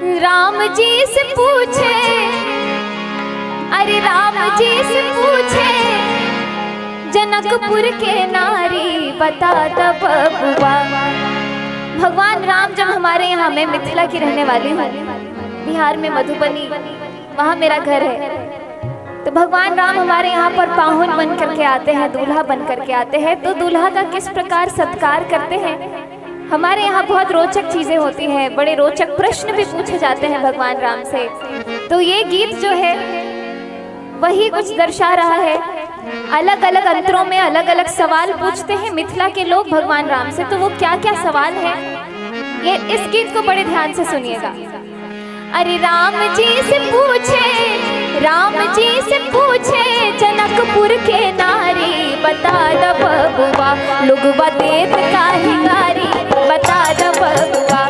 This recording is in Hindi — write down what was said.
राम जी से पूछे, अरे राम जी से पूछे जनकपुर के नारी बता द बबुआ। भगवान राम जब हमारे यहाँ, मैं मिथिला की रहने वाली हूँ, बिहार में मधुबनी, वहाँ मेरा घर है। तो भगवान राम हमारे यहाँ पर पाहुन बन करके आते हैं, दूल्हा बन करके आते हैं। तो दूल्हा का किस प्रकार सत्कार करते हैं, हमारे यहाँ बहुत रोचक चीजें होती हैं, बड़े रोचक प्रश्न भी पूछे जाते हैं भगवान राम से। तो ये गीत जो है वही कुछ दर्शा रहा है। अलग अलग अंतरों में अलग अलग सवाल पूछते हैं मिथिला के लोग भगवान राम से। तो वो क्या क्या सवाल है, ये इस गीत को बड़े ध्यान से सुनिएगा। अरे राम जी से पूछे, राम जी से पूछे जनकपुर के नारी बता द बबुआ। लोगवा देत काहे गारी बता द बबुआ।